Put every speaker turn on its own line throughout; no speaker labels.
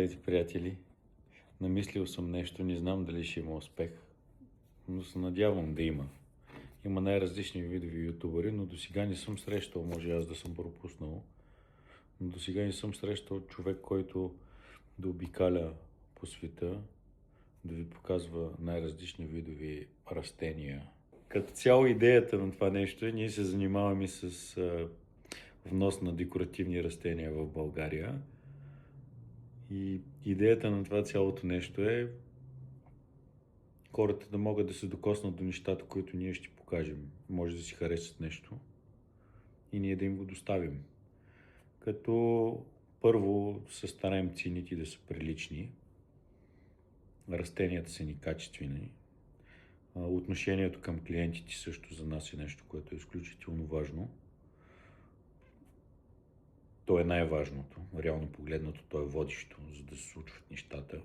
Здравейте, приятели! Намислил съм нещо, не знам дали ще има успех, но се надявам да има. Има най-различни видови ютубъри, но до сега не съм срещал, може аз да съм пропуснал, но до сега не съм срещал човек, който да обикаля по света, да ви показва най-различни видови растения. Като цяло идеята на това нещо е, ние се занимаваме с внос на декоративни растения в България. И идеята на това цялото нещо е хората да могат да се докоснат до нещата, които ние ще покажем. Може да си харесат нещо и ние да им го доставим. Като първо се стараем цените да са прилични, растенията са ни качествени, отношението към клиентите също за нас е нещо, което е изключително важно. То е най-важното, реално погледнато, то е водещо, за да се случват нещата.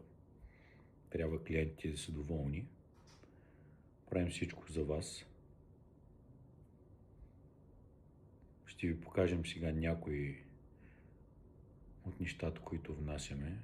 Трябва клиентите да са доволни. Правим всичко за вас. Ще ви покажем сега някои от нещата, които внасяме.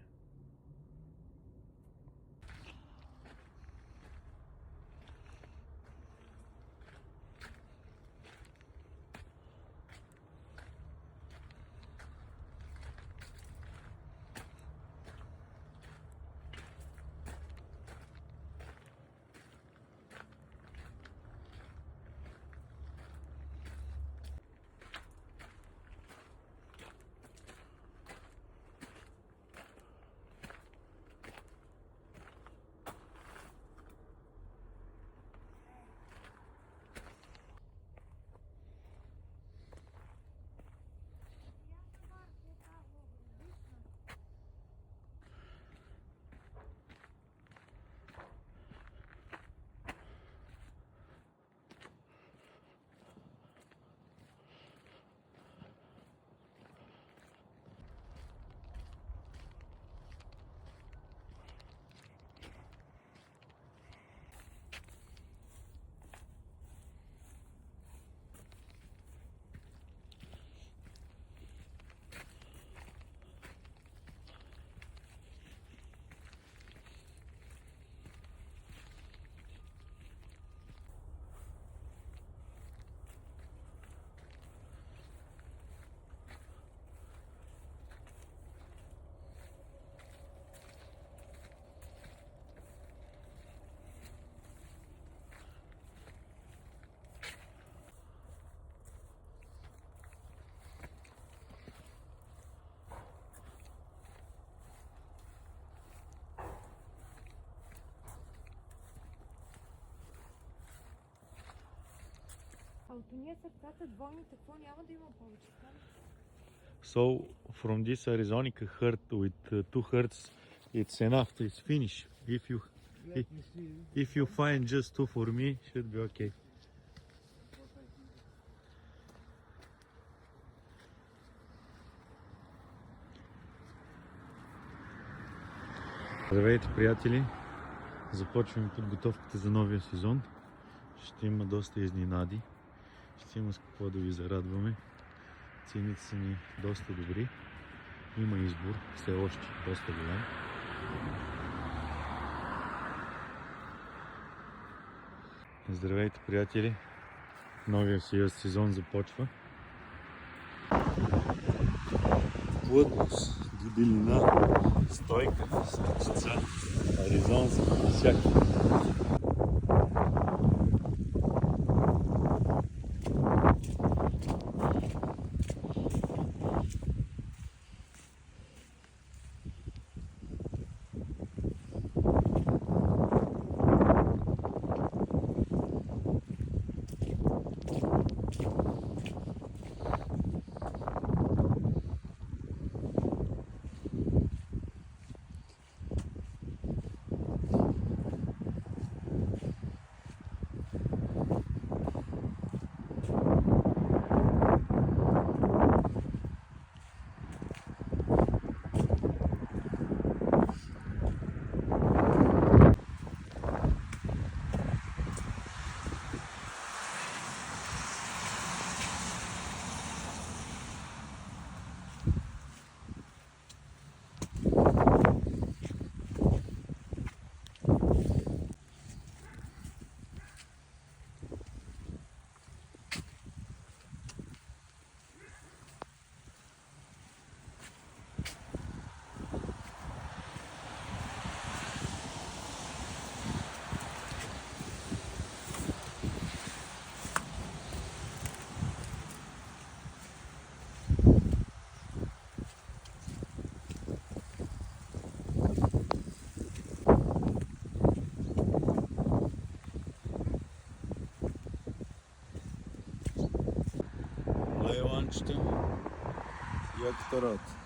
А от уния сърцата двойните, какво няма да има повече?
So from this Arizonica heart with two hearts, it's enough. It's finish. If you find just two for me, should be okay. Здравейте, приятели! Започваме подготовката за новия сезон. Ще има доста изненади. Ще има с какво да ви зарадваме. Цените са ни доста добри. Има избор, все още доста голям. Здравейте, приятели! Новия сезон започва. Плътност, дебелина, стойка, сърчица, аризонска, всякакви. кучета. Яката работа.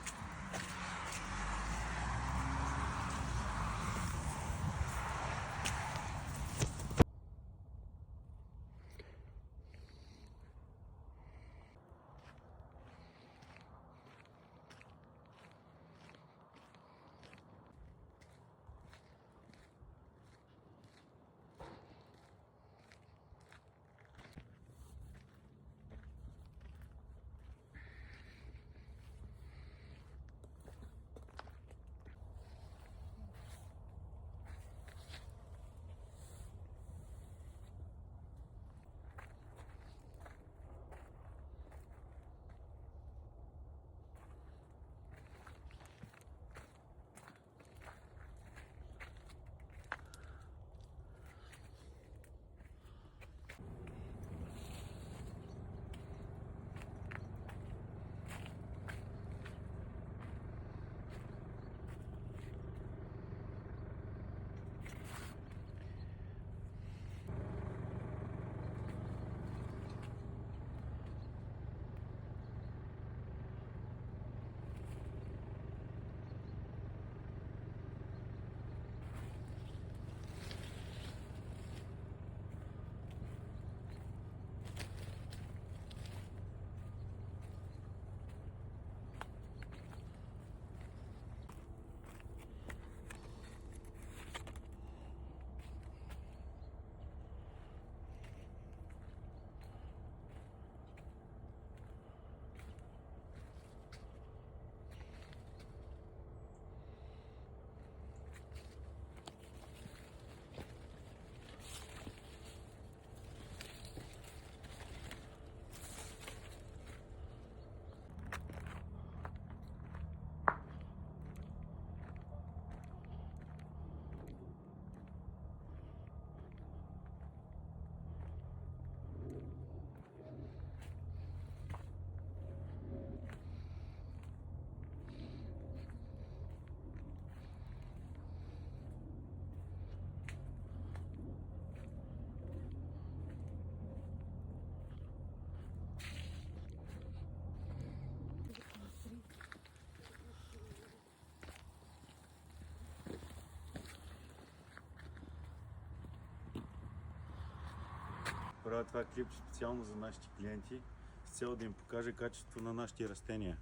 Правя това клип специално за нашите клиенти, с цел да им покажа качеството на нашите растения.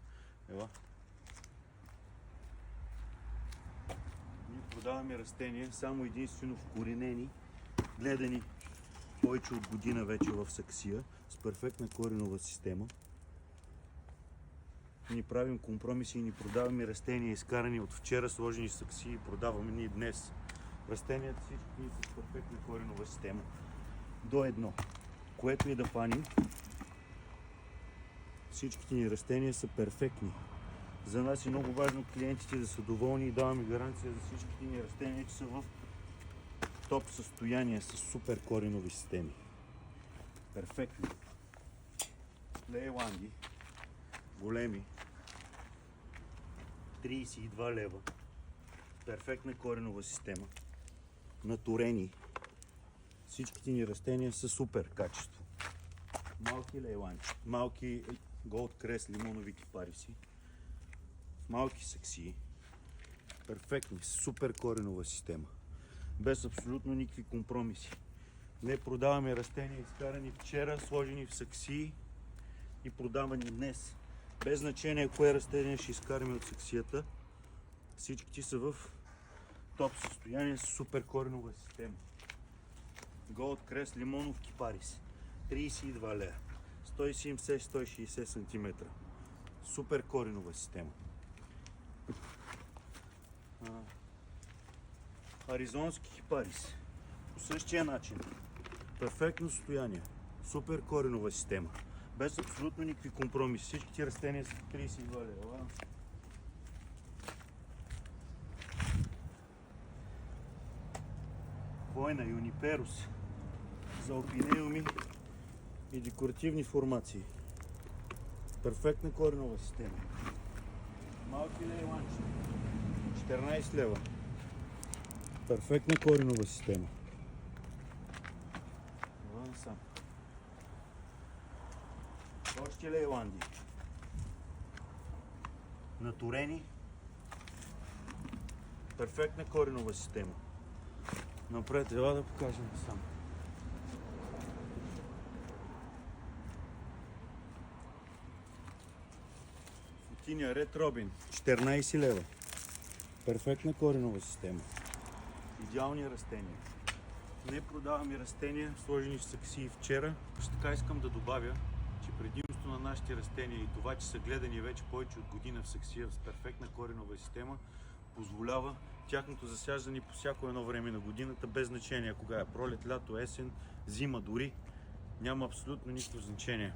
Ела. Ние продаваме растения само единствено вкоренени, гледани повече от година вече в саксия, с перфектна коренова система. Ни правим компромиси и ни продаваме растения, изкарани от вчера, сложени в саксии, продаваме ни днес. Растенията всички ни с перфектна коренова система. До едно. Което и да паним, всичките ни растения са перфектни. За нас е много важно клиентите да са доволни и даваме гаранция за всичките ни растения, че са в топ състояние с супер коренови системи. Перфектни. Лейланди, големи, 32 лева. Перфектна коренова система. Натурени. Всичките ни растения са супер качество. Малки лейланчи, малки голд крес лимонови кипариси, малки саксии, перфектни, супер коренова система, без абсолютно никакви компромиси. Не продаваме растения изкарани вчера, сложени в саксии и продавани днес. Без значение кое растение ще изкараме от саксията, всичките са в топ състояние с супер коренова система. Голд крес лимонов кипарис, 32 лея, 170-160 см. Супер коренова система. Аризонски кипарис, по същия начин. Перфектно състояние, супер коренова система. Без абсолютно никакви компромиси. Всичките растения са 32 лева. Война, юниперус, залпинеуми и декоративни формации. Перфектна коренова система. Малки лейланчи, 14 лева. Перфектна коренова система. Това сам. Още лейланди,
наторени. Перфектна коренова система. Напред, ела да покажем сам. Футиния Ред Робин, 14 лева. Перфектна коренова система. Идеални растения. Не продаваме растения, сложени в саксии вчера. Ще така искам да добавя, че предимство на нашите растения и това, че са гледани вече повече от година в саксия с перфектна коренова система, позволява тяхното засяждане по всяко едно време на годината, без значение кога е пролет, лято, есен, зима дори. Няма абсолютно никакво значение.